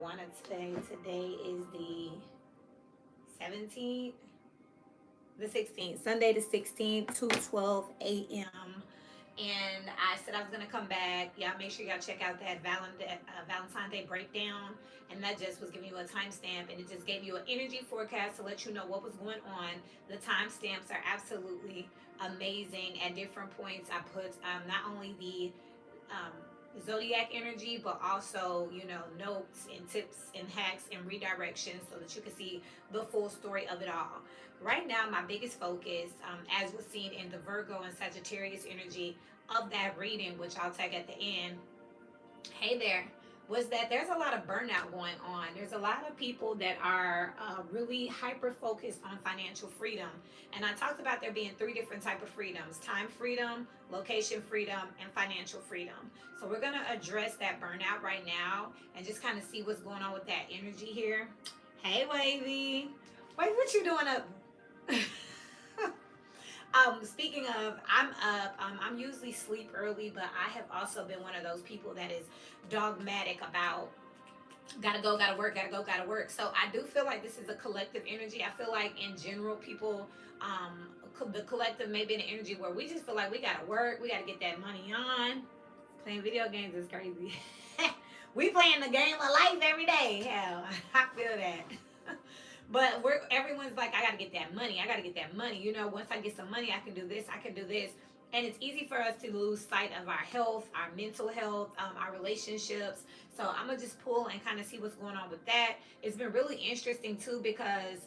Wanted today. Today is the 17th, the 16th, Sunday the 16th, 2:12 a.m. And I said I was gonna come back. Y'all make sure y'all check out that Valentine's Day breakdown. And that just was giving you a timestamp, and it just gave you an energy forecast to let you know what was going on. The timestamps are absolutely amazing. At different points, I put not only the um, zodiac energy, but also, notes and tips and hacks and redirections so that you can see the full story of it all. Right now, my biggest focus, as was seen in the Virgo and Sagittarius energy of that reading, which I'll tag at the end, hey there, was that there's a lot of burnout going on. There's a lot of people that are really hyper focused on financial freedom. And I talked about there being three different type of freedoms: time freedom, location freedom, and financial freedom. So we're going to address that burnout right now and just kind of see what's going on with that energy here. Hey, Wavy. Wait, what you doing up? Speaking of, I'm up. I'm usually sleep early, but I have also been one of those people that is dogmatic about gotta go, gotta work, gotta go, gotta work. So I do feel like this is a collective energy. I feel like in general, people, the collective may be an energy where we just feel like we gotta work, we gotta get that money on. Playing video games is crazy. We playing the game of life every day. Hell, I feel that. But everyone's like, I gotta get that money. I gotta get that money. Once I get some money, I can do this. I can do this. And it's easy for us to lose sight of our health, our mental health, our relationships. So I'm gonna just pull and kind of see what's going on with that. It's been really interesting too, because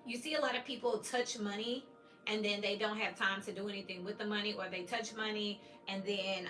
you see a lot of people touch money and then they don't have time to do anything with the money, or they touch money and then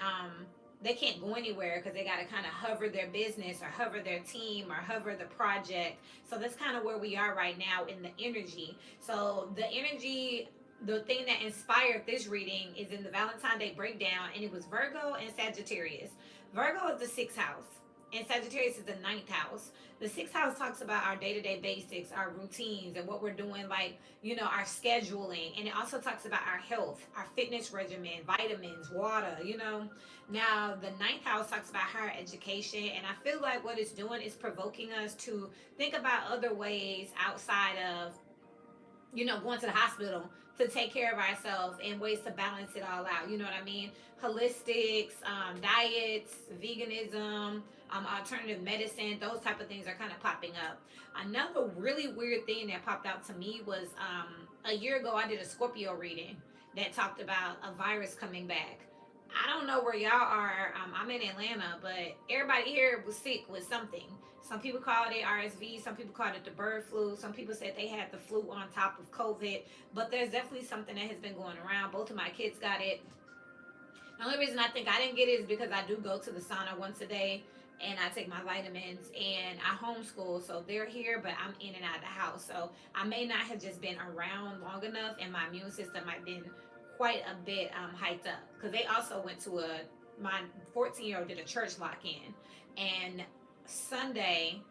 they can't go anywhere because they got to kind of hover their business or hover their team or hover the project. So that's kind of where we are right now in the energy. So the energy, the thing that inspired this reading is in the Valentine's Day breakdown, and it was Virgo and Sagittarius. Virgo is the sixth house, and Sagittarius is the ninth house. The sixth house talks about our day-to-day basics, our routines, and what we're doing, like, our scheduling. And it also talks about our health, our fitness regimen, vitamins, water. Now the ninth house talks about higher education, and I feel like what it's doing is provoking us to think about other ways outside of going to the hospital to take care of ourselves, and ways to balance it all out. You know what I mean? Holistics, diets, veganism, alternative medicine, those type of things are kind of popping up. Another really weird thing that popped out to me was a year ago I did a Scorpio reading that talked about a virus coming back. I don't know where y'all are. I'm in Atlanta, but everybody here was sick with something. Some people called it RSV. Some people called it the bird flu. Some people said they had the flu on top of COVID. But there's definitely something that has been going around. Both of my kids got it. The only reason I think I didn't get it is because I do go to the sauna once a day, and I take my vitamins, and I homeschool. So they're here, but I'm in and out of the house. So I may not have just been around long enough, and my immune system might have been quite a bit hyped up. Because they also went to my 14-year-old did a church lock-in. And Sunday,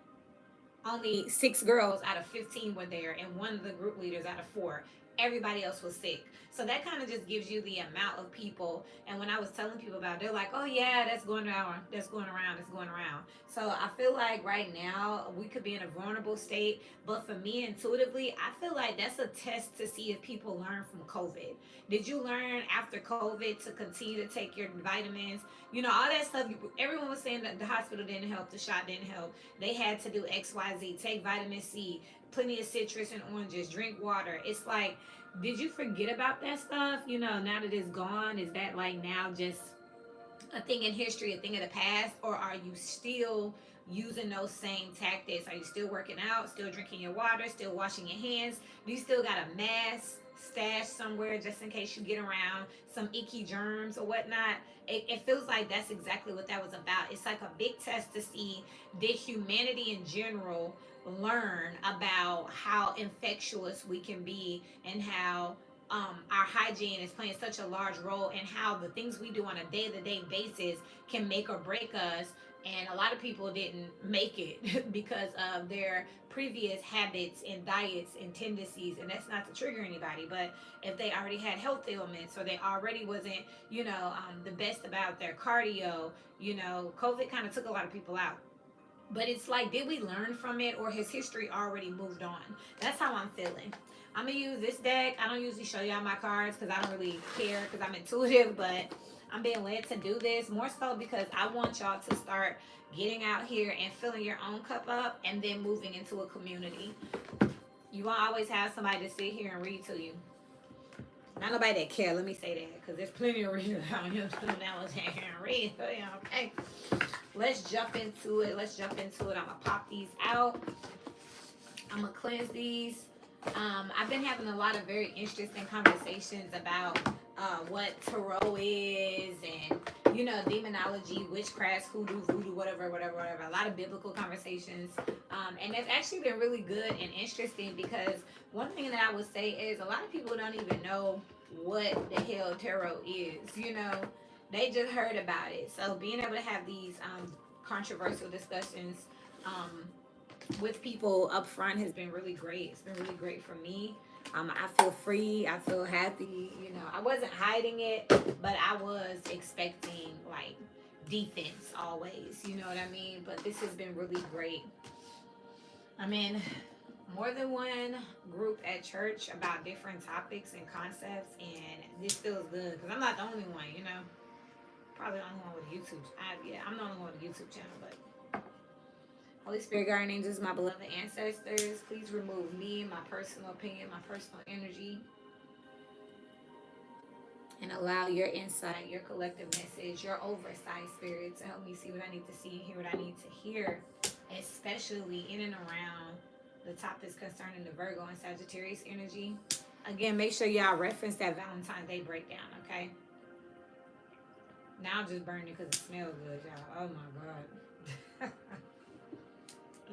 only 6 girls out of 15 were there, and one of the group leaders out of four. Everybody else was sick. So that kind of just gives you the amount of people. And when I was telling people about it, they're like, oh yeah, that's going around, that's going around, that's going around. So I feel like right now we could be in a vulnerable state. But for me, intuitively, I feel like that's a test to see if people learn from COVID. Did you learn after COVID to continue to take your vitamins? All that stuff. Everyone was saying that the hospital didn't help, the shot didn't help. They had to do X, Y, Z, take vitamin C, plenty of citrus and oranges, drink water. It's like, did you forget about that stuff? Now that it's gone, is that like now just a thing in history, a thing of the past? Or are you still using those same tactics? Are you still working out, still drinking your water, still washing your hands? Do you still got a mask stashed somewhere just in case you get around some icky germs or whatnot? It feels like that's exactly what that was about. It's like a big test to see, did humanity in general learn about how infectious we can be, and how our hygiene is playing such a large role, and how the things we do on a day-to-day basis can make or break us. And a lot of people didn't make it because of their previous habits and diets and tendencies. And that's not to trigger anybody, but if they already had health ailments, or they already wasn't, the best about their cardio, COVID kind of took a lot of people out. But it's like, did we learn from it, or has history already moved on? That's how I'm feeling. I'm gonna use this deck. I don't usually show y'all my cards because I don't really care because I'm intuitive, but I'm being led to do this more so because I want y'all to start getting out here and filling your own cup up and then moving into a community. You won't always have somebody to sit here and read to you. Not nobody that care, let me say that, because there's plenty of readers out here that was here and read. Okay. Let's jump into it. I'm gonna pop these out. I'm gonna cleanse these. I've been having a lot of very interesting conversations about what tarot is, and demonology, witchcraft, hoodoo, voodoo, whatever. A lot of biblical conversations, and it's actually been really good and interesting because one thing that I would say is a lot of people don't even know what the hell tarot is. They just heard about it. So being able to have these controversial discussions with people up front has been really great. It's been really great for me. I feel free. I feel happy. I wasn't hiding it, but I was expecting like defense always. You know what I mean? But this has been really great. I'm in more than one group at church about different topics and concepts, and this feels good because I'm not the only one. Probably the only one with a YouTube. I'm the only one with a YouTube channel, but Holy Spirit, guardian angels, my beloved ancestors, please remove me, my personal opinion, my personal energy, and allow your insight, your collective message, your oversight, spirit, to help me see what I need to see and hear what I need to hear, especially in and around the topics concerning the Virgo and Sagittarius energy. Again, make sure y'all reference that Valentine's Day breakdown, okay? Now I'm just burning because it smells good, y'all. Oh my God.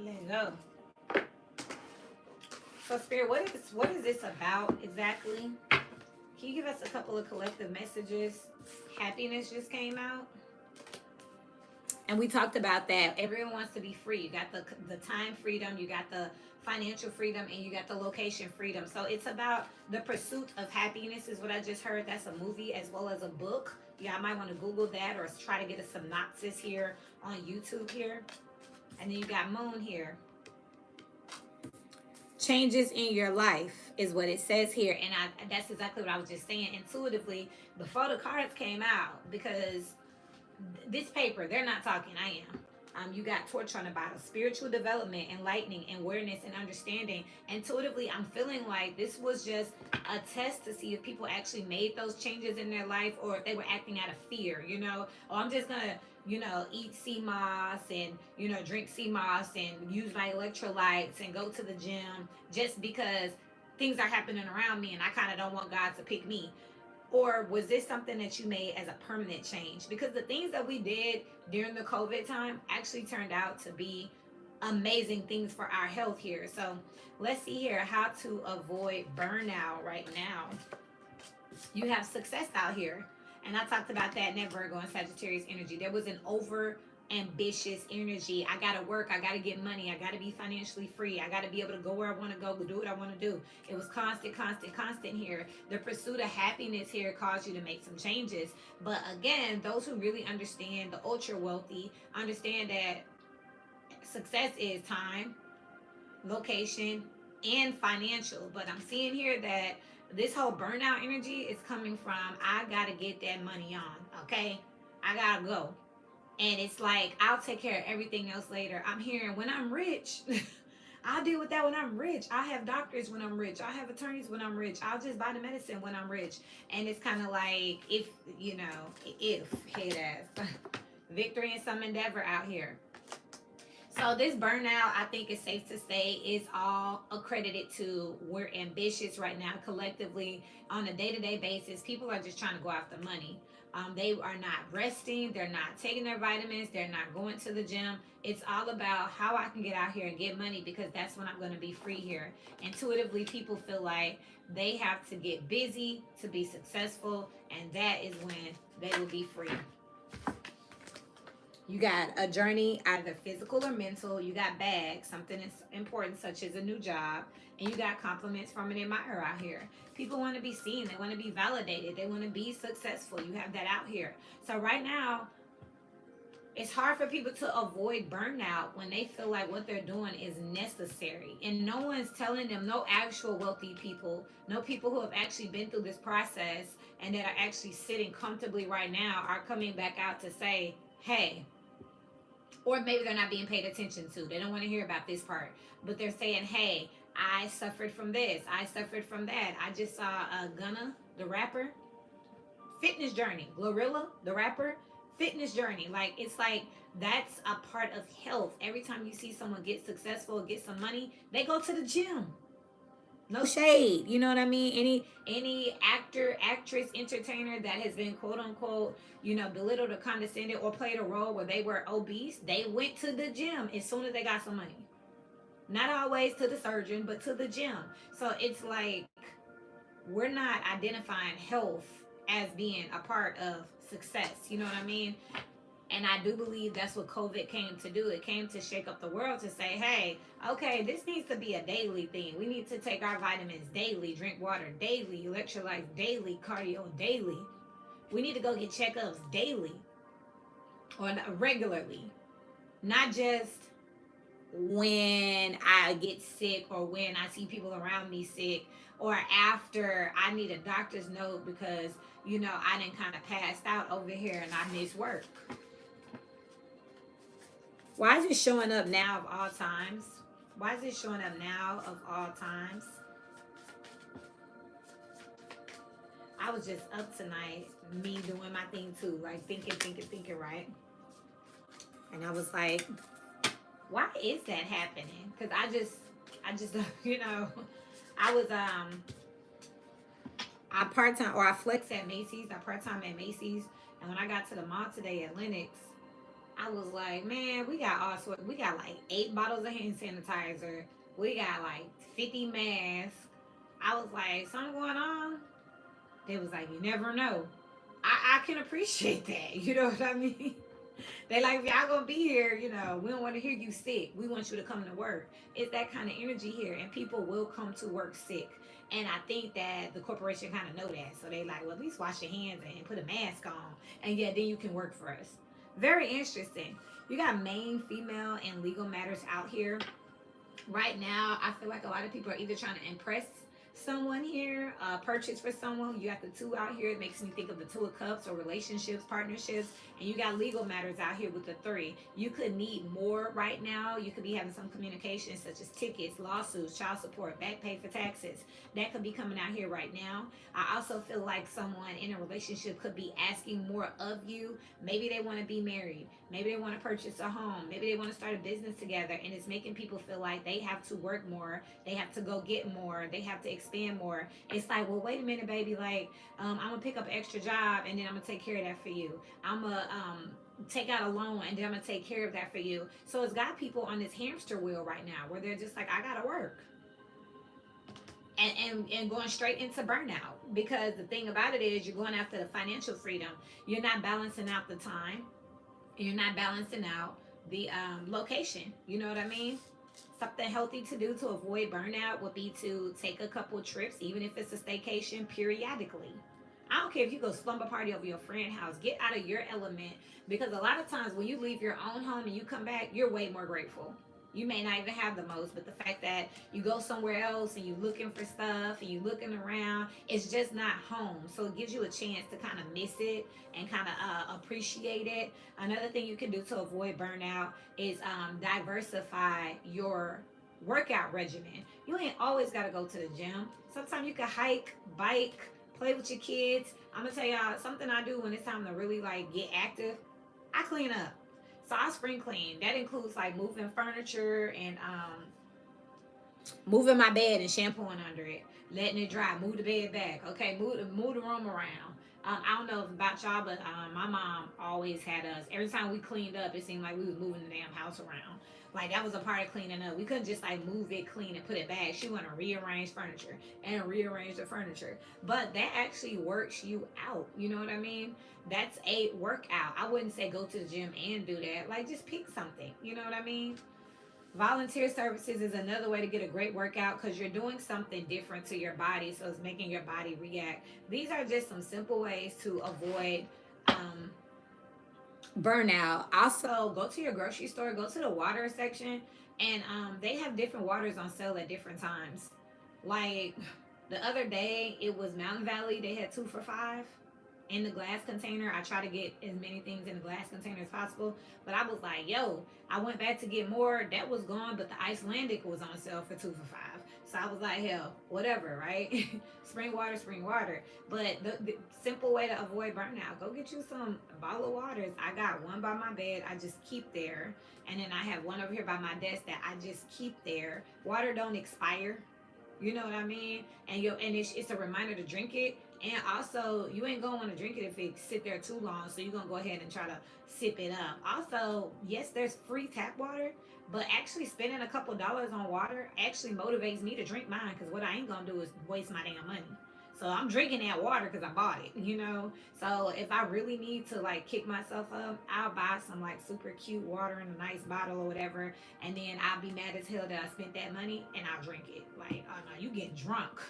Let go. So, Spirit, what is this about exactly? Can you give us a couple of collective messages? Happiness just came out. And we talked about that. Everyone wants to be free. You got the time freedom, you got the financial freedom, and you got the location freedom. So it's about the pursuit of happiness is what I just heard. That's a movie as well as a book. Yeah, I might want to Google that or try to get a synopsis here on YouTube here. And then you got Moon here. Changes in your life is what it says here. And that's exactly what I was just saying intuitively before the cards came out, because this paper, they're not talking, I am. You got torch on the bottom, spiritual development, enlightening, awareness, and understanding. Intuitively, I'm feeling like this was just a test to see if people actually made those changes in their life or if they were acting out of fear, Oh, I'm just gonna, eat sea moss and, drink sea moss and use my electrolytes and go to the gym just because things are happening around me and I kind of don't want God to pick me. Or was this something that you made as a permanent change? Because the things that we did during the COVID time actually turned out to be amazing things for our health here. So let's see here how to avoid burnout right now. You have success out here. And I talked about that in that Virgo and Sagittarius energy. There was an over ambitious energy. I gotta work, I gotta get money, I gotta be financially free, I gotta be able to go where I want to go, do what I want to do. It was constant here. The pursuit of happiness here caused you to make some changes. But again, those who really understand, the ultra wealthy, understand that success is time, location, and financial. But I'm seeing here that this whole burnout energy is coming from I gotta get that money on, okay? I gotta go. And it's like, I'll take care of everything else later. I'm hearing when I'm rich, I'll deal with that when I'm rich. I have doctors when I'm rich. I have attorneys when I'm rich. I'll just buy the medicine when I'm rich. And it's kind of like, if head ass. Victory in some endeavor out here. So this burnout, I think it's safe to say, is all accredited to we're ambitious right now collectively on a day-to-day basis. People are just trying to go after money. They are not resting. They're not taking their vitamins. They're not going to the gym. It's all about how I can get out here and get money because that's when I'm going to be free here. Intuitively, people feel like they have to get busy to be successful, and that is when they will be free. You got a journey, either physical or mental. You got bags, something that's important, such as a new job. And you got compliments from an admirer out here. People want to be seen. They want to be validated. They want to be successful. You have that out here. So right now, It's hard for people to avoid burnout when they feel like what they're doing is necessary. And no one's telling them, no actual wealthy people, no people who have actually been through this process and that are actually sitting comfortably right now are coming back out to say, hey, or maybe they're not being paid attention to. They don't want to hear about this part, but they're saying, hey, I suffered from this, I suffered from that. I just saw Gunna, the rapper, fitness journey. Glorilla, the rapper, fitness journey. Like, it's like that's a part of health. Every time you see someone get successful, get some money, they go to the gym. No shade, you know what I mean? Any actor, actress, entertainer that has been quote unquote, belittled or condescended or played a role where they were obese, they went to the gym as soon as they got some money. Not always to the surgeon, but to the gym. So it's like we're not identifying health as being a part of success. You know what I mean? And I do believe that's what COVID came to do. It came to shake up the world to say, hey, okay, this needs to be a daily thing. We need to take our vitamins daily, drink water daily, electrolytes daily, cardio daily. We need to go get checkups daily or regularly, not just when I get sick or when I see people around me sick or after I need a doctor's note because, I didn't kind of passed out over here and I missed work. Why is it showing up now of all times? Why is it showing up now of all times? I was just up tonight, me doing my thing too, like thinking, right? And I was like, why is that happening? Because I just, I was, I part-time, or I flex at Macy's, I part-time at Macy's. And when I got to the mall today at Lenox, I was like, man, we got all sorts. We got like 8 bottles of hand sanitizer. We got like 50 masks. I was like, something going on? They was like, you never know. I can appreciate that. You know what I mean? They like, if y'all gonna be here, we don't want to hear you sick. We want you to come to work. It's that kind of energy here, and people will come to work sick. And I think that the corporation kind of know that, so they like, well, at least wash your hands and put a mask on, and yeah, then you can work for us. Very interesting. You got main, female, and legal matters out here right now. I feel like a lot of people are either trying to impress someone here, purchase for someone. You got the 2 out here. It makes me think of the 2 of cups or relationships, partnerships. And you got legal matters out here with the 3. You could need more right now. You could be having some communication such as tickets, lawsuits, child support, back pay for taxes. That could be coming out here right now. I also feel like someone in a relationship could be asking more of you. Maybe they want to be married. Maybe they want to purchase a home. Maybe they want to start a business together, and it's making people feel like they have to work more. They have to go get more. They have to expand more. It's like, well, wait a minute, baby. Like, I'm going to pick up an extra job, and then I'm going to take care of that for you. I'm going to take out a loan, and then I'm going to take care of that for you. So it's got people on this hamster wheel right now where they're just like, I got to work. And going straight into burnout, because the thing about it is you're going after the financial freedom. You're not balancing out the time. You're not balancing out the location. You know what I mean? Something healthy to do to avoid burnout would be to take a couple trips, even if it's a staycation, periodically. I don't care if you go slumber party over your friend's house. Get out of your element, because a lot of times when you leave your own home and you come back, you're way more grateful. You may not even have the most, but the fact that you go somewhere else and you looking for stuff and you looking around, it's just not home. So it gives you a chance to kind of miss it and kind of appreciate it. Another thing you can do to avoid burnout is diversify your workout regimen. You ain't always got to go to the gym. Sometimes you can hike, bike, play with your kids. I'm gonna tell y'all something I do when it's time to really like get active. I clean up. So I spring clean. That includes like moving furniture and moving my bed and shampooing under it, letting it dry, move the bed back. Okay, move the room around. I don't know about y'all, but my mom always had us. Every time we cleaned up, it seemed like we was moving the damn house around. Like that was a part of cleaning up. We couldn't just like move it, clean and put it back. She wanted to rearrange furniture and rearrange the furniture. But that actually works you out. You know what I mean? That's a workout. I wouldn't say go to the gym and do that. Like just pick something. You know what I mean? Volunteer services is another way to get a great workout because you're doing something different to your body. So it's making your body react. These are just some simple ways to avoid Burnout. Also, go to your grocery store, go to the water section, and they have different waters on sale at different times. Like the other day, it was Mountain Valley. They had 2 for $5 in the glass container. I try to get as many things in the glass container as possible. But I was like, yo, I went back to get more. That was gone, but the Icelandic was on sale for 2 for $5. So I was like, hell, whatever, right? Spring water, spring water. But the simple way to avoid burnout, go get you some bottle of waters. I got one by my bed. I just keep there. And then I have one over here by my desk that I just keep there. Water don't expire. You know what I mean? And it's a reminder to drink it. And also, you ain't gonna want to drink it if it sit there too long. So you're gonna go ahead and try to sip it up. Also, yes, there's free tap water, but actually spending a couple dollars on water actually motivates me to drink mine. Because what I ain't gonna do is waste my damn money. So I'm drinking that water because I bought it, you know. So if I really need to like kick myself up, I'll buy some like super cute water in a nice bottle or whatever, and then I'll be mad as hell that I spent that money and I'll drink it. Like, oh no, you getting drunk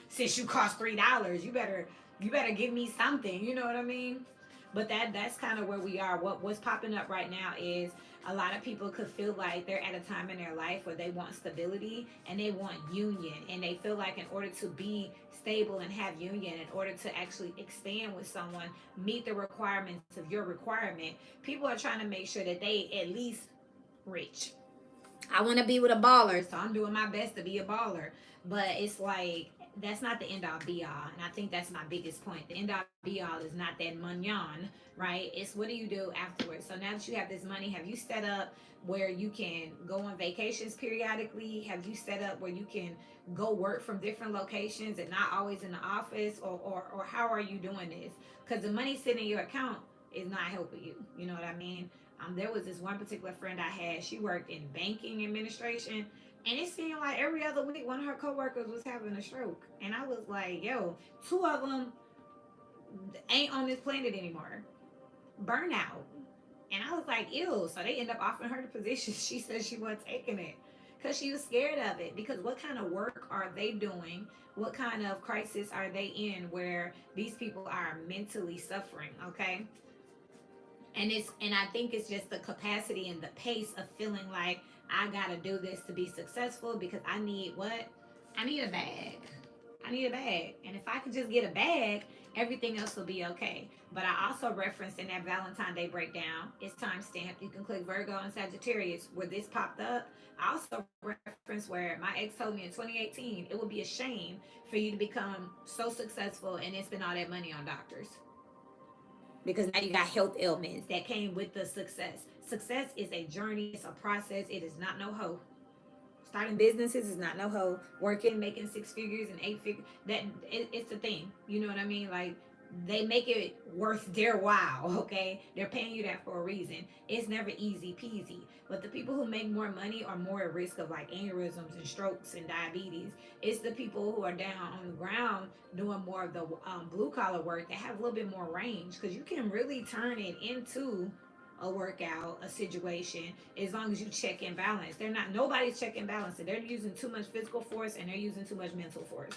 since you cost $3. You better give me something. You know what I mean? But that's kind of where we are. What's popping up right now is a lot of people could feel like they're at a time in their life where they want stability and they want union, and they feel like in order to be stable and have union, in order to actually expand with someone, meet the requirements of your requirement, people are trying to make sure that they at least rich. I want to be with a baller, so I'm doing my best to be a baller. But it's like that's not the end all be all, and I think that's my biggest point. The end all be all is not that mignon, right? It's what do you do afterwards. So now that you have this money, have you set up where you can go on vacations periodically? Have you set up where you can go work from different locations and not always in the office, or how are you doing this? Because the money sitting in your account is not helping you. You know what I mean? There was this one particular friend I had. She worked in banking administration, and it seemed like every other week one of her coworkers was having a stroke. And I was like, yo, two of them ain't on this planet anymore. Burnout. And I was like, ew. So they end up offering her the position. She said she wasn't taking it because she was scared of it. Because what kind of work are they doing? What kind of crisis are they in where these people are mentally suffering? Okay. And I think it's just the capacity and the pace of feeling like I gotta do this to be successful because I need what? I need a bag. I need a bag. And if I could just get a bag, everything else will be okay. But I also referenced in that Valentine Day breakdown, it's timestamped. You can click Virgo and Sagittarius where this popped up. I also referenced where my ex told me in 2018 it would be a shame for you to become so successful and then spend all that money on doctors, because now you got health ailments that came with the success. Success is a journey, it's a process. It is not no hoe. Starting businesses is not no hoe. Working, making 6 figures and 8 figures, it's a thing. You know what I mean? Like they make it worth their while. Okay, they're paying you that for a reason. It's never easy peasy. But the people who make more money are more at risk of like aneurysms and strokes and diabetes. It's the people who are down on the ground doing more of the blue collar work that have a little bit more range, because you can really turn it into a workout, a situation, as long as you check and balance. They're not, nobody's checking and balancing. They're using too much physical force and they're using too much mental force.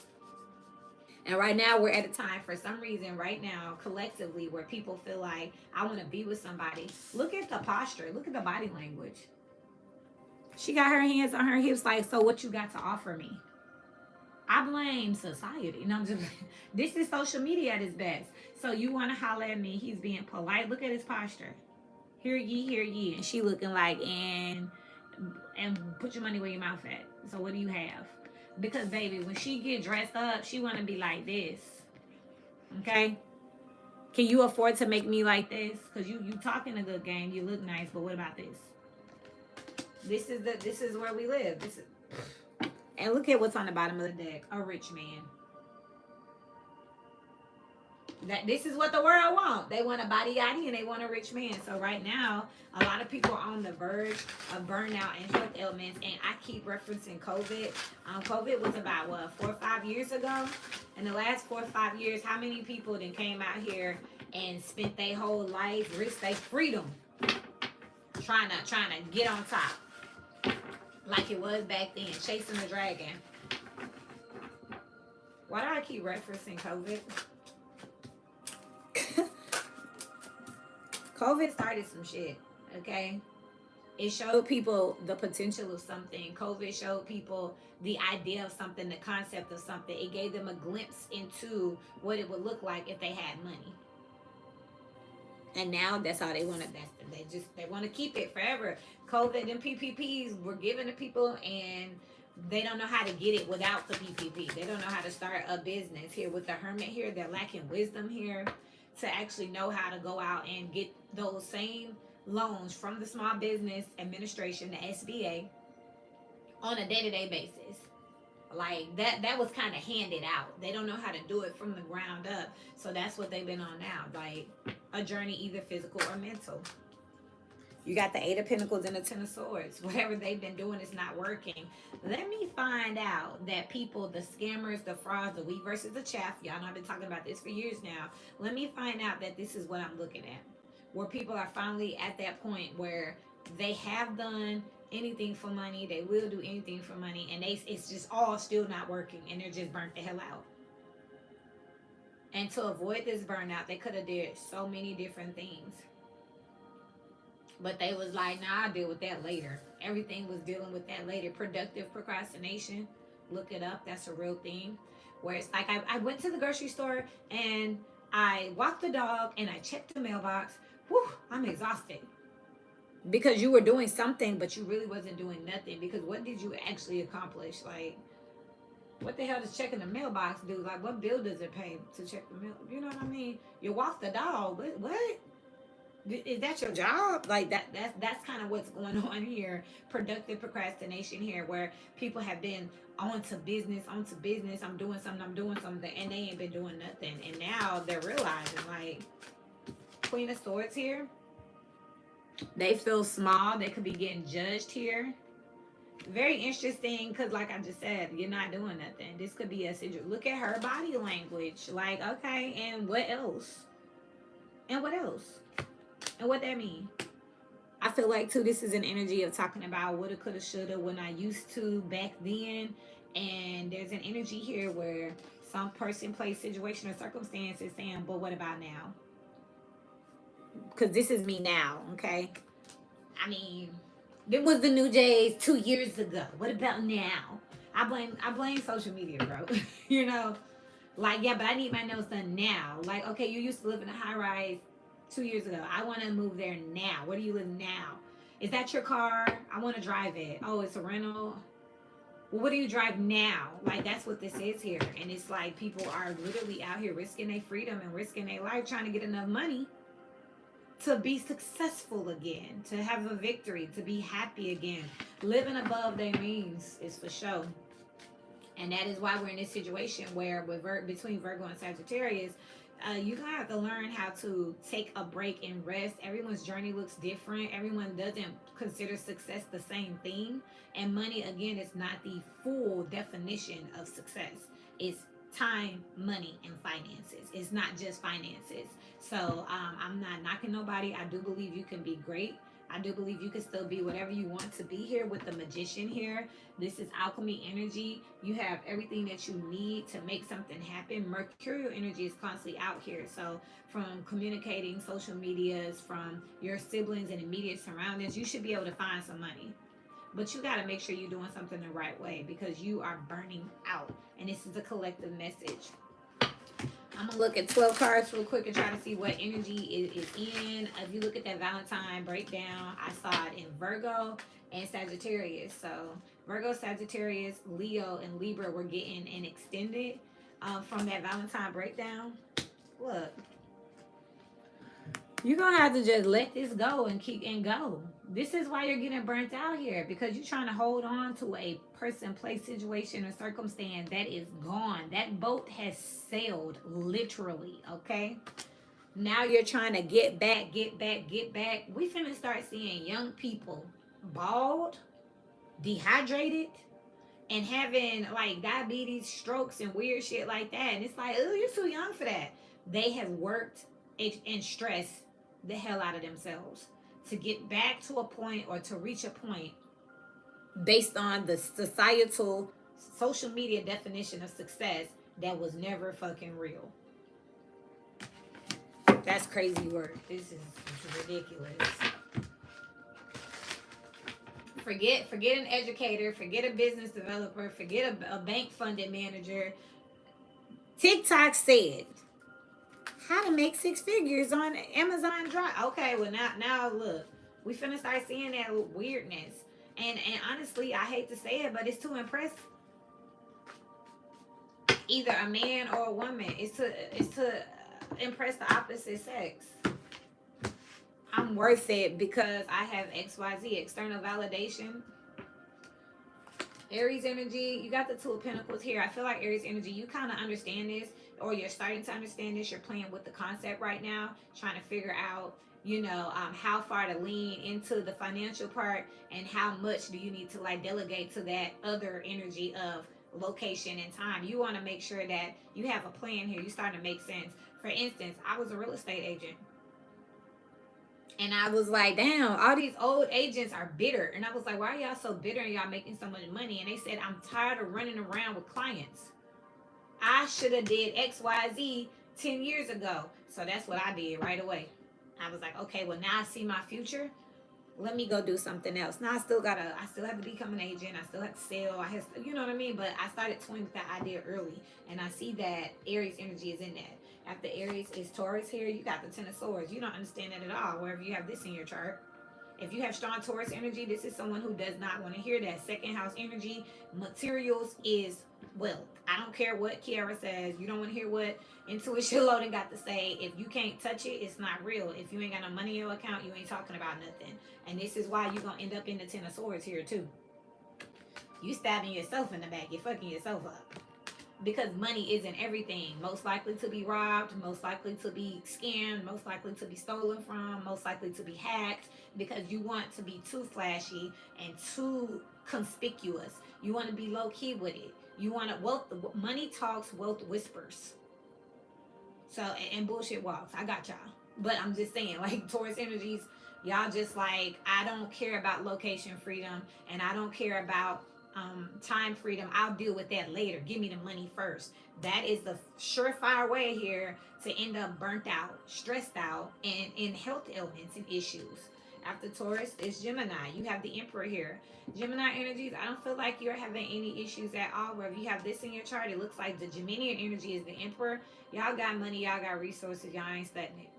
And right now we're at a time, for some reason, right now, collectively, where people feel like I want to be with somebody. Look at the posture. Look at the body language. She got her hands on her hips, like, so what you got to offer me? I blame society. No, I'm just this is social media at its best. So you want to holler at me? He's being polite. Look at his posture. Hear ye, hear ye. And she looking like, and put your money where your mouth at. So what do you have? Because baby, when she get dressed up, she want to be like this. Okay? Can you afford to make me like this? Because you talking a good game, you look nice, but what about this? This is where we live. And look at what's on the bottom of the deck. A rich man. That this is what the world wants. They want a body yaddy and they want a rich man. So right now, a lot of people are on the verge of burnout and health ailments. And I keep referencing COVID. COVID was about 4 or 5 years ago. In the last 4 or 5 years, how many people then came out here and spent their whole life, risked their freedom, trying to get on top, like it was back then, chasing the dragon. Why do I keep referencing COVID? COVID started some shit, okay? It showed people the potential of something. COVID showed people the idea of something, the concept of something. It gave them a glimpse into what it would look like if they had money. And now that's all they want to. They want to keep it forever. COVID and PPPs were given to people, and they don't know how to get it without the PPP. They don't know how to start a business here with the hermit here. They're lacking wisdom here to actually know how to go out and get those same loans from the Small Business Administration, the SBA, on a day-to-day basis. Like that was kind of handed out. They don't know how to do it from the ground up. So that's what they've been on now, like a journey either physical or mental. You got the Eight of Pentacles and the Ten of Swords. Whatever they've been doing is not working. Let me find out that people, the scammers, the frauds, the wheat versus the chaff, y'all know I've been talking about this for years now. Let me find out that this is what I'm looking at. Where people are finally at that point where they have done anything for money, they will do anything for money, and it's just all still not working, and they're just burnt the hell out. And to avoid this burnout, they could have did so many different things. But they was like, nah, I'll deal with that later. Everything was dealing with that later. Productive procrastination. Look it up. That's a real thing. Where it's like I went to the grocery store and I walked the dog and I checked the mailbox. Whew, I'm exhausted. Because you were doing something, but you really wasn't doing nothing. Because what did you actually accomplish? Like, what the hell does checking the mailbox do? Like, what bill does it pay to check the mail? You know what I mean? You walk the dog. What? Is that your job? Like that's kind of what's going on here. Productive procrastination here, where people have been on to business. I'm doing something, and they ain't been doing nothing. And now they're realizing, like, Queen of Swords here. They feel small. They could be getting judged here. Very interesting, because like I just said, you're not doing nothing. This could be a situation. Look at her body language. Like, okay, and what else? And what else? And what that mean? I feel like too, this is an energy of talking about woulda, coulda, shoulda, when I used to back then. And there's an energy here where some person, place, situation, or circumstance is saying, but what about now? Because this is me now, okay? I mean, it was the new days 2 years ago. What about now? I blame social media, bro. You know? Like, yeah, but I need my nails done now. Like, okay, you used to live in a high rise 2 years ago. I want to move there now. Where do you live now? Is that your car? I want to drive it. Oh, it's a rental. Well, what do you drive now? Like, that's what this is here. And it's like people are literally out here risking their freedom and risking their life trying to get enough money to be successful again, to have a victory, to be happy again. Living above their means is for sure. And that is why we're in this situation where between Virgo and Sagittarius, you're going to have to learn how to take a break and rest. Everyone's journey looks different. Everyone doesn't consider success the same thing. And money, again, is not the full definition of success. It's time, money, and finances. It's not just finances. So I'm not knocking nobody. I do believe you can be great. I do believe you can still be whatever you want to be here with the Magician here. This is alchemy energy. You have everything that you need to make something happen. Mercurial energy is constantly out here. So from communicating, social medias, from your siblings and immediate surroundings, you should be able to find some money. But you got to make sure you're doing something the right way, because you are burning out. And this is a collective message. I'm going to look at 12 cards real quick and try to see what energy is in. If you look at that Valentine breakdown, I saw it in Virgo and Sagittarius. So Virgo, Sagittarius, Leo, and Libra were getting an extended from that Valentine breakdown. Look. You're going to have to just let this go and keep and go. This is why you're getting burnt out here, because you're trying to hold on to a person, place, situation, or circumstance that is gone. That boat has sailed, literally, okay? Now you're trying to get back. We finna start seeing young people bald, dehydrated, and having like diabetes, strokes, and weird shit like that. And it's like, oh, you're too young for that. They have worked and stressed the hell out of themselves to get back to a point, or to reach a point based on the societal social media definition of success that was never fucking real. That's crazy work. This is ridiculous. Forget an educator, forget a business developer, forget a bank funded manager. TikTok said how to make six figures on Amazon Drive. Okay, well now look, we finna start seeing that weirdness. And honestly, I hate to say it, but it's to impress either a man or a woman. It's to impress the opposite sex. I'm worth it because I have XYZ, external validation. Aries energy, you got the Two of Pentacles here. I feel like Aries energy, you kind of understand this, or you're starting to understand this. You're playing with the concept right now, trying to figure out, how far to lean into the financial part and how much do you need to like delegate to that other energy of location and time. You want to make sure that you have a plan here. You starting to make sense. For instance, I was a real estate agent. And I was like, damn, all these old agents are bitter. And I was like, why are y'all so bitter and y'all making so much money? And they said, I'm tired of running around with clients. I should have did XYZ 10 years ago. So that's what I did right away. I was like, okay, well now I see my future. Let me go do something else. Now I still have to become an agent. I still have to sell. You know what I mean? But I started toying with that idea early. And I see that Aries energy is in that. After Aries is Taurus here, you got the Ten of Swords. You don't understand that at all, wherever you have this in your chart. If you have strong Taurus energy, this is someone who does not want to hear that. Second house energy, materials is wealth. I don't care what Kiara says. You don't want to hear what Intuition Loading got to say. If you can't touch it, it's not real. If you ain't got no money in your account, you ain't talking about nothing. And this is why you're going to end up in the Ten of Swords here too. You stabbing yourself in the back. You're fucking yourself up. Because money isn't everything. Most likely to be robbed, most likely to be scammed, most likely to be stolen from, most likely to be hacked, because you want to be too flashy and too conspicuous. You want to be low key with it. You want to wealth. Money talks, wealth whispers. So and bullshit walks. I got y'all. But I'm just saying, like Taurus energies, y'all just like, I don't care about location freedom, and I don't care about time freedom. I'll deal with that later. Give me the money first. That is the surefire way here to end up burnt out, stressed out, and in health ailments and issues. After Taurus is Gemini. You have the Emperor here. Gemini energies, I don't feel like you're having any issues at all. Wherever you have this in your chart, it looks like the Geminian energy is the Emperor. Y'all got money, y'all got resources, y'all ain't studying it.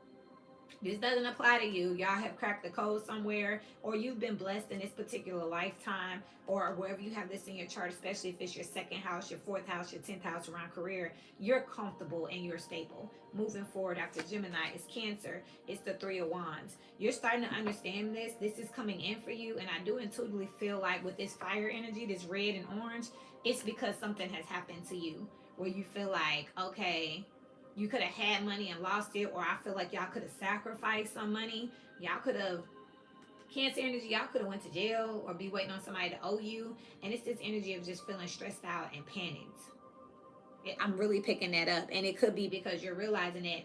This doesn't apply to you. Y'all have cracked the code somewhere, or you've been blessed in this particular lifetime, or wherever you have this in your chart, especially if it's your second house, your fourth house, your 10th house around career, you're comfortable and you're stable. Moving forward after Gemini is Cancer. It's the Three of Wands. You're starting to understand this. This is coming in for you, and I do intuitively feel like with this fire energy, this red and orange, it's because something has happened to you where you feel like, okay, you could have had money and lost it, or I feel like y'all could have sacrificed some money. Y'all could have, Cancer energy, y'all could have went to jail or be waiting on somebody to owe you. And it's this energy of just feeling stressed out and panicked. I'm really picking that up. And it could be because you're realizing that,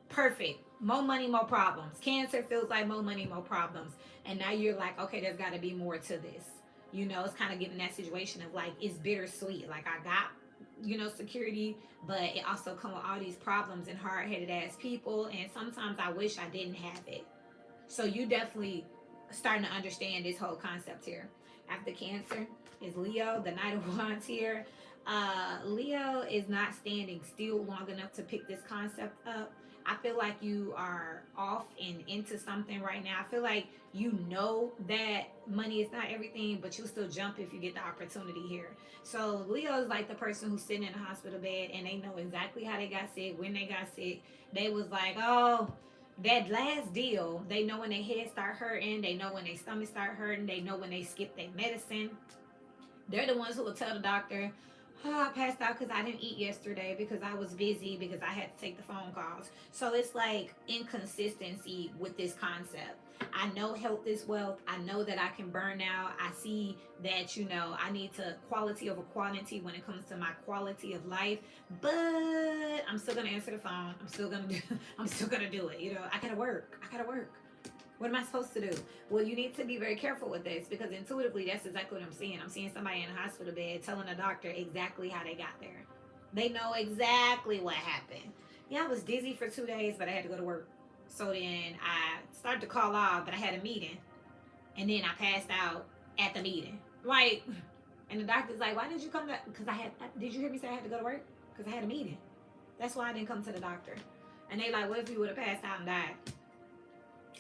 perfect, more money, more problems. Cancer feels like more money, more problems. And now you're like, okay, there's got to be more to this. It's kind of giving that situation of like, it's bittersweet. Like I got security, but it also comes with all these problems and hard-headed ass people, and sometimes I wish I didn't have it. So you definitely starting to understand this whole concept here. After Cancer is Leo, the Knight of Wands here. Leo is not standing still long enough to pick this concept up. I feel like you are off and into something right now. I feel like you know that money is not everything, but you still jump if you get the opportunity here. So Leo is like the person who's sitting in a hospital bed and they know exactly how they got sick, when they got sick. They was like, oh, that last deal, they know when their head start hurting, they know when their stomach start hurting, they know when they skip their medicine. They're the ones who will tell the doctor, oh, I passed out because I didn't eat yesterday because I was busy because I had to take the phone calls. So it's like inconsistency with this concept. I know health is wealth. I know that I can burn out. I see that, I need to quality over quantity when it comes to my quality of life. But I'm still gonna answer the phone. I'm still gonna do it. I gotta work. What am I supposed to do? Well, you need to be very careful with this because intuitively, that's exactly what I'm seeing. I'm seeing somebody in a hospital bed telling a doctor exactly how they got there. They know exactly what happened. Yeah, I was dizzy for 2 days, but I had to go to work. So then I started to call off, but I had a meeting. And then I passed out at the meeting. Like, and the doctor's like, why did you come to, because did you hear me say I had to go to work? Because I had a meeting. That's why I didn't come to the doctor. And they like, what if you would have passed out and died?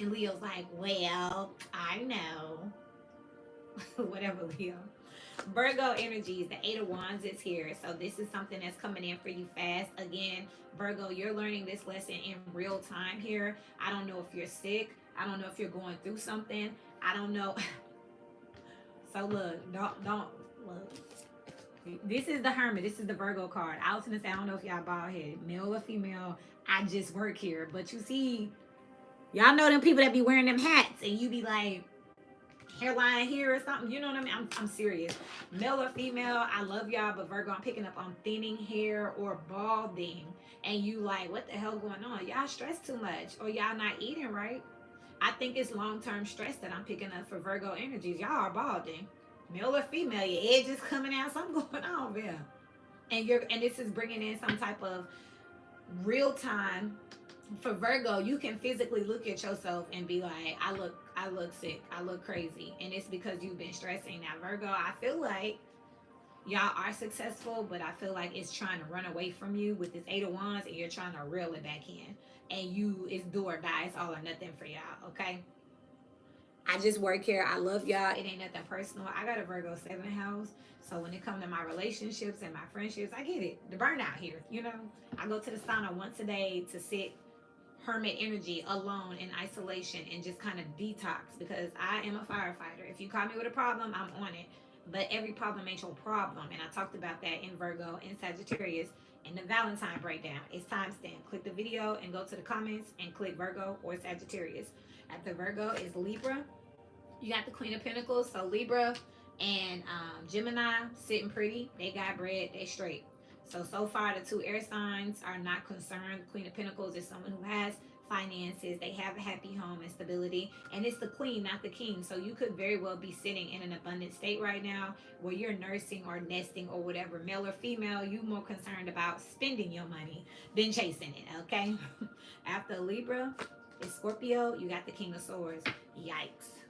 And Leo's like, well, I know. Whatever, Leo. Virgo energies, the Eight of Wands is here. So this is something that's coming in for you fast. Again, Virgo, you're learning this lesson in real time here. I don't know if you're sick. I don't know if you're going through something. I don't know. So look, don't look. This is the Hermit. This is the Virgo card. I was gonna say, I don't know if y'all bald headed, male or female. I just work here. But you see, y'all know them people that be wearing them hats and you be like, hairline here or something. You know what I mean? I'm serious. Male or female, I love y'all, but Virgo, I'm picking up on thinning hair or balding. And you like, what the hell going on? Y'all stress too much or y'all not eating right. I think it's long-term stress that I'm picking up for Virgo energies. Y'all are balding. Male or female, your edges coming out, something going on there. And this is bringing in some type of real time. For Virgo, you can physically look at yourself and be like, I look sick, I look crazy, and it's because you've been stressing. Now, Virgo, I feel like y'all are successful, but I feel like it's trying to run away from you with this Eight of Wands, and you're trying to reel it back in. And it's do or die, it's all or nothing for y'all. Okay. I just work here. I love y'all. It ain't nothing personal. I got a Virgo 7th house. So when it comes to my relationships and my friendships, I get it. The burnout here, you know. I go to the sauna once a day to sit hermit energy alone in isolation and just kind of detox because I am a firefighter. If you call me with a problem, I'm on it. But every problem ain't your problem. And I talked about that in Virgo and Sagittarius in the Valentine breakdown. It's timestamp. Click the video and go to the comments and click Virgo or Sagittarius. After Virgo is Libra. You got the Queen of Pentacles. So Libra and Gemini sitting pretty. They got bread. They straight. So far, the two air signs are not concerned. Queen of Pentacles is someone who has finances. They have a happy home and stability. And it's the queen, not the king. So you could very well be sitting in an abundant state right now where you're nursing or nesting or whatever. Male or female, you more concerned about spending your money than chasing it, okay? After Libra, it's Scorpio. You got the King of Swords. Yikes.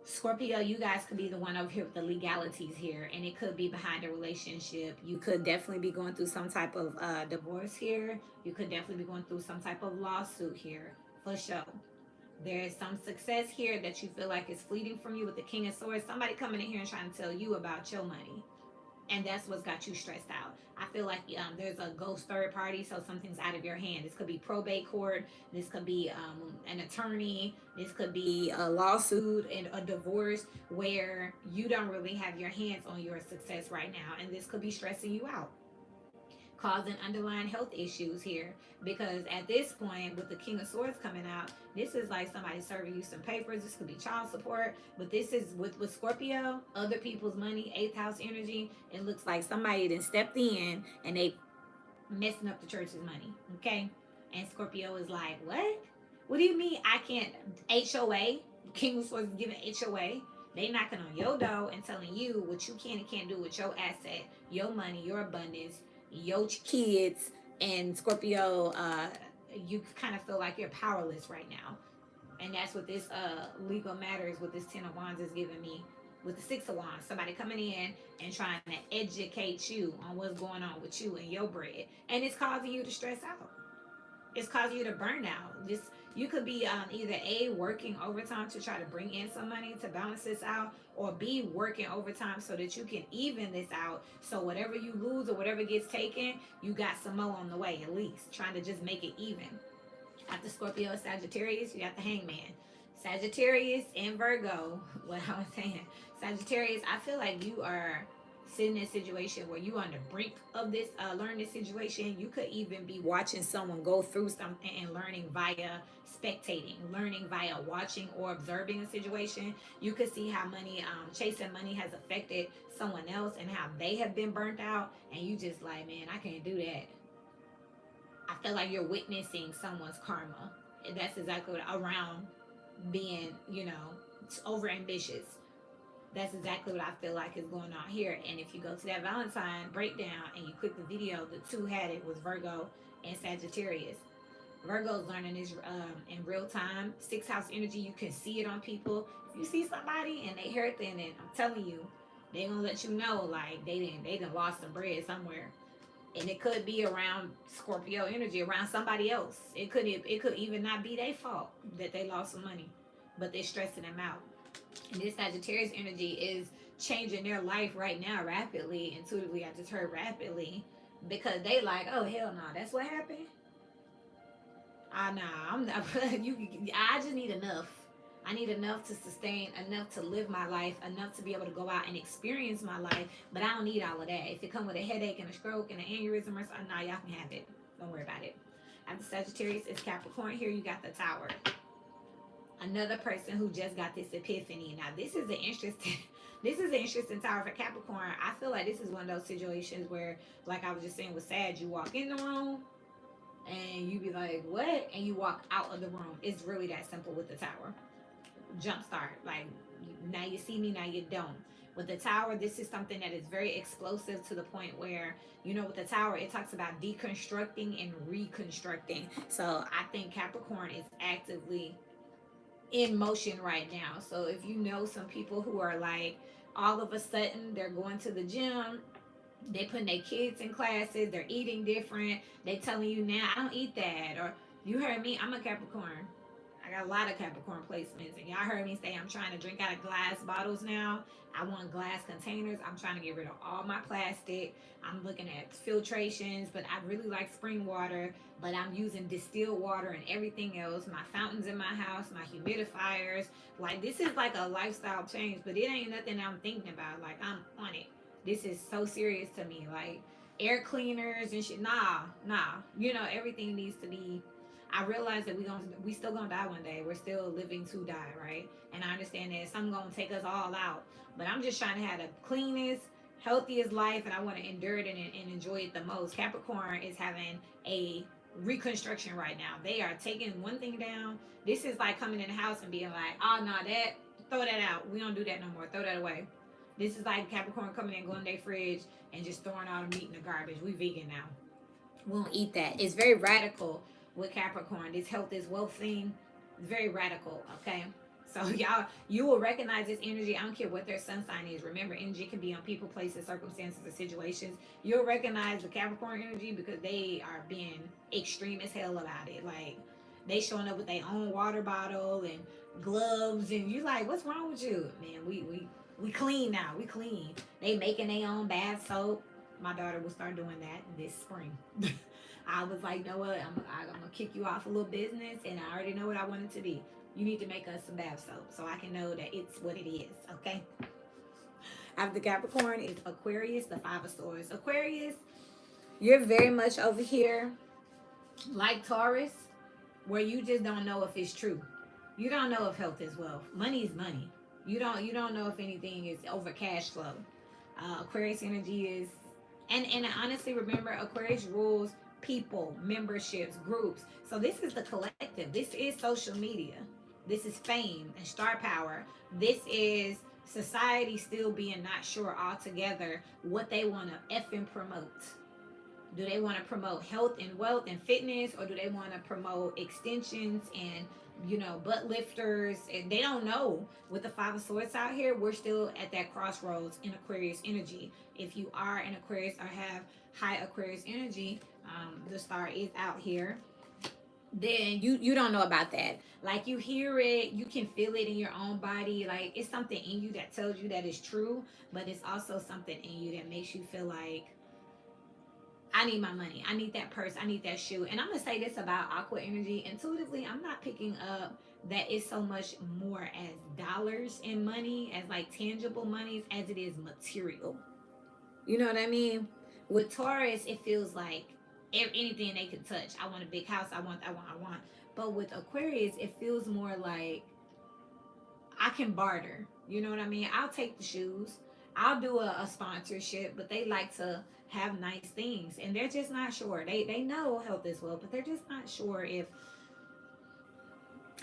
Scorpio, you guys could be the one over here with the legalities here, and it could be behind a relationship. You could definitely be going through some type of divorce here. You could definitely be going through some type of lawsuit here, for sure. There is some success here that you feel like is fleeting from you with the King of Swords. Somebody coming in here and trying to tell you about your money. And that's what's got you stressed out. I feel like there's a ghost third party, so something's out of your hand. This could be probate court. This could be an attorney. This could be a lawsuit and a divorce where you don't really have your hands on your success right now. And this could be stressing you out, causing underlying health issues here. Because at this point, with the King of Swords coming out, this is like somebody serving you some papers. This could be child support. But this is with Scorpio, other people's money, 8th house energy. It looks like somebody then stepped in and they messing up the church's money. Okay? And Scorpio is like, what? What do you mean I can't? HOA? King of Swords is giving HOA. They knocking on your door and telling you what you can and can't do with your asset, your money, your abundance, your kids. And Scorpio, you kind of feel like you're powerless right now. And that's what this legal matters with this 10 of Wands is giving me. With the 6 of Wands, somebody coming in and trying to educate you on what's going on with you and your bread. And it's causing you to stress out. It's causing you to burn out. Just you could be either A, working overtime to try to bring in some money to balance this out, or B, working overtime so that you can even this out. So whatever you lose or whatever gets taken, you got some more on the way at least, trying to just make it even. After Scorpio, Sagittarius, you got the Hangman. Sagittarius and Virgo, what I was saying, Sagittarius, I feel like you are sitting in a situation where you on the brink of this learning situation. You could even be watching someone go through something and learning via spectating, learning via watching or observing a situation. You could see how money, chasing money has affected someone else and how they have been burnt out. And you just like, man, I can't do that. I feel like you're witnessing someone's karma. And that's exactly what around being, over ambitious. That's exactly what I feel like is going on here. And if you go to that Valentine breakdown and you click the video, the two had it was Virgo and Sagittarius. Virgo's learning this in real time. Sixth house energy, you can see it on people. If you see somebody and they hurt, then I'm telling you, they gonna let you know like they done lost some bread somewhere. And it could be around Scorpio energy, around somebody else. It could even not be their fault that they lost some money, but they're stressing them out. And this Sagittarius energy is changing their life right now rapidly. Intuitively, I just heard rapidly because they like, oh hell no, that's what happened. Ah nah, I'm not. You, I just need enough. I need enough to sustain, enough to live my life, enough to be able to go out and experience my life. But I don't need all of that. If it come with a headache and a stroke and an aneurysm or something, nah, y'all can have it. Don't worry about it. After Sagittarius is Capricorn. Here you got the Tower. Another person who just got this epiphany. Now this is an interesting. This is an interesting tower for Capricorn. I feel like this is one of those situations where, like I was just saying with Sag, you walk in the room and you be like, what? And you walk out of the room. It's really that simple with the Tower. Jumpstart. Like, now you see me, now you don't. With the Tower, this is something that is very explosive to the point where, with the Tower, it talks about deconstructing and reconstructing. So I think Capricorn is actively in motion right now. So if you know some people who are like, all of a sudden they're going to the gym, they putting their kids in classes, they're eating different, they telling you now, I don't eat that, or you heard me, I'm a Capricorn. I got a lot of Capricorn placements, and y'all heard me say I'm trying to drink out of glass bottles now. I want glass containers. I'm trying to get rid of all my plastic. I'm looking at filtrations, but I really like spring water, but I'm using distilled water and everything else. My fountains in my house, my humidifiers. Like, this is like a lifestyle change, but it ain't nothing I'm thinking about. Like, I'm on it. This is so serious to me. Like, air cleaners and shit. Nah. Everything needs to be. I realize that we still gonna die one day. We're still living to die, right? And I understand that some gonna take us all out. But I'm just trying to have the cleanest, healthiest life, and I want to endure it and enjoy it the most. Capricorn is having a reconstruction right now. They are taking one thing down. This is like coming in the house and being like, oh no, that throw that out. We don't do that no more. Throw that away. This is like Capricorn coming in, going to their fridge and just throwing all the meat in the garbage. We vegan now. We don't eat that. It's very radical with Capricorn. This health is wealth thing. It's very radical, okay? So y'all, you will recognize this energy. I don't care what their sun sign is. Remember, energy can be on people, places, circumstances, or situations. You'll recognize the Capricorn energy because they are being extreme as hell about it. Like, they showing up with their own water bottle and gloves, and you like, what's wrong with you? Man, we clean now. We clean. They making their own bath soap. My daughter will start doing that this spring. I was like, you know what? I'm gonna kick you off a little business, and I already know what I want it to be. You need to make us some bath soap so I can know that it's what it is. Okay. After Capricorn is Aquarius, the Five of Swords. Aquarius, you're very much over here like Taurus, where you just don't know if it's true. You don't know if health is wealth. Money is money. You don't know if anything is over cash flow. Aquarius energy is, and honestly, remember, Aquarius rules people, memberships, groups. So this is the collective. This is social media. This is fame and star power. This is society still being not sure altogether what they want to effing promote. Do they want to promote health and wealth and fitness, or do they want to promote extensions and butt lifters? And they don't know. With the Five of Swords out here, we're still at that crossroads in Aquarius energy. If you are an Aquarius or have high Aquarius energy, the star is out here, then you don't know about that. Like, you hear it, you can feel it in your own body. Like, it's something in you that tells you that it's true, but it's also something in you that makes you feel like, I need my money. I need that purse. I need that shoe. And I'm going to say this about Aqua energy. Intuitively, I'm not picking up that it's so much more as dollars and money, as like tangible monies, as it is material. You know what I mean? With Taurus, it feels like anything they can touch. I want a big house. I want. But with Aquarius, it feels more like I can barter. You know what I mean? I'll take the shoes. I'll do a sponsorship, but they like to have nice things, and they're just not sure. They know health is well, but they're just not sure if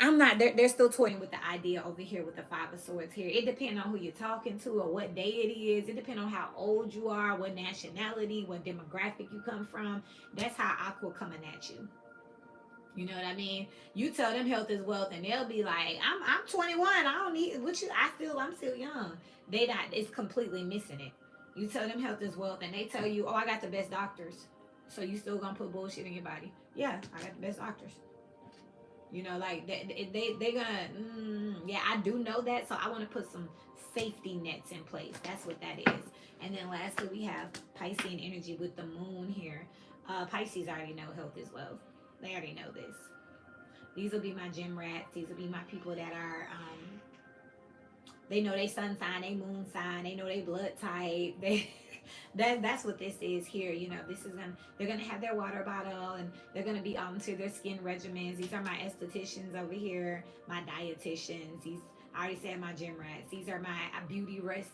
I'm not. They're still toying with the idea over here with the Five of Swords here. It depends on who you're talking to or what day it is. It depends on how old you are, what nationality, what demographic you come from. That's how Aqua coming at you. You know what I mean? You tell them health is wealth, and they'll be like, I'm 21. I don't need what you. I'm still young. They not. It's completely missing it. You tell them health is wealth, and they tell you, oh, I got the best doctors. So you still gonna put bullshit in your body? Yeah, I got the best doctors. You know, like they gonna yeah, I do know that, so I want to put some safety nets in place. That's what that is. And then lastly, we have Piscean energy with the moon here. Pisces already know health is wealth. They already know this. These will be my gym rats. These will be my people that are they know they sun sign, they moon sign, they know they blood type. They that's what this is here. You know, this is gonna they're gonna have their water bottle and they're gonna be onto their skin regimens. These are my estheticians over here, my dietitians. These I already said my gym rats. These are my beauty rest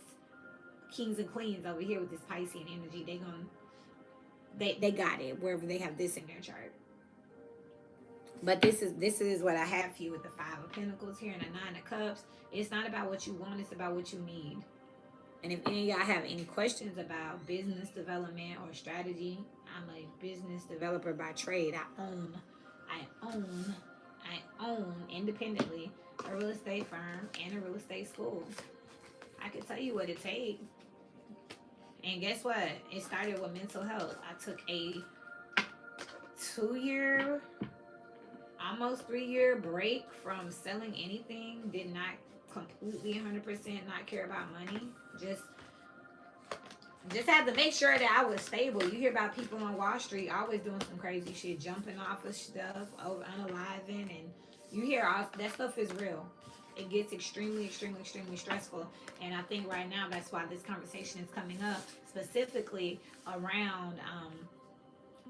kings and queens over here with this Piscean energy. They got it wherever they have this in their chart. But this is what I have for you with the Five of Pentacles here and the Nine of Cups. It's not about what you want, it's about what you need. And if any of y'all have any questions about business development or strategy, I'm a business developer by trade. I own independently a real estate firm and a real estate school. I can tell you what it takes. And guess what? It started with mental health. I took a 2-year, almost 3-year break from selling anything. Did not completely 100% not care about money. Just had to make sure that I was stable. You hear about people on Wall Street always doing some crazy shit, jumping off of stuff, over unaliving, and you hear all that stuff is real. It gets extremely, extremely, extremely stressful. And I think right now that's why this conversation is coming up, specifically around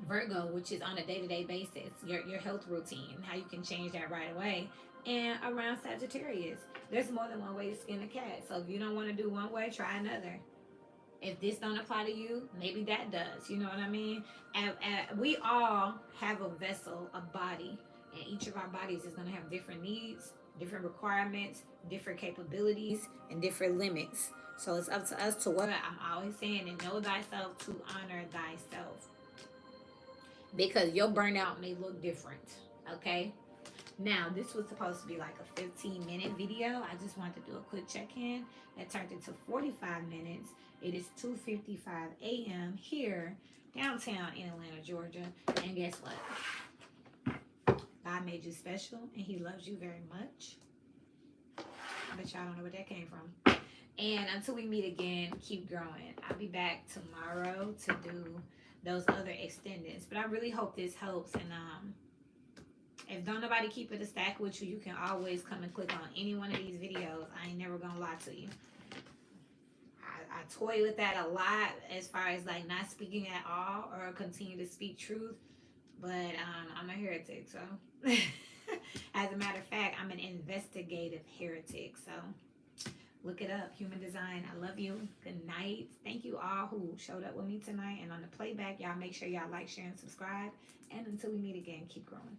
Virgo, which is on a day-to-day basis, your health routine, how you can change that right away. And around Sagittarius, there's more than one way to skin a cat. So if you don't want to do one way, try another. If this don't apply to you, maybe that does. You know what I mean? And we all have a vessel, a body, and each of our bodies is going to have different needs, different requirements, different capabilities, and different limits. So it's up to us to what I'm always saying, and know thyself to honor thyself. Because your burnout may look different. Okay? Now, this was supposed to be like a 15-minute video. I just wanted to do a quick check-in. That turned into 45 minutes. It is 2:55 a.m. here, downtown in Atlanta, Georgia. And guess what? God made you special, and he loves you very much. I bet y'all don't know where that came from. And until we meet again, keep growing. I'll be back tomorrow to do those other extendeds. But I really hope this helps. And if don't nobody keep it a stack with you, you can always come and click on any one of these videos. I ain't never gonna lie to you. I toy with that a lot as far as like not speaking at all or continue to speak truth. But I'm a heretic, so as a matter of fact, I'm an investigative heretic. So look it up, Human Design. I love you. Good night. Thank you all who showed up with me tonight. And on the playback, y'all make sure y'all like, share, and subscribe. And until we meet again, keep growing.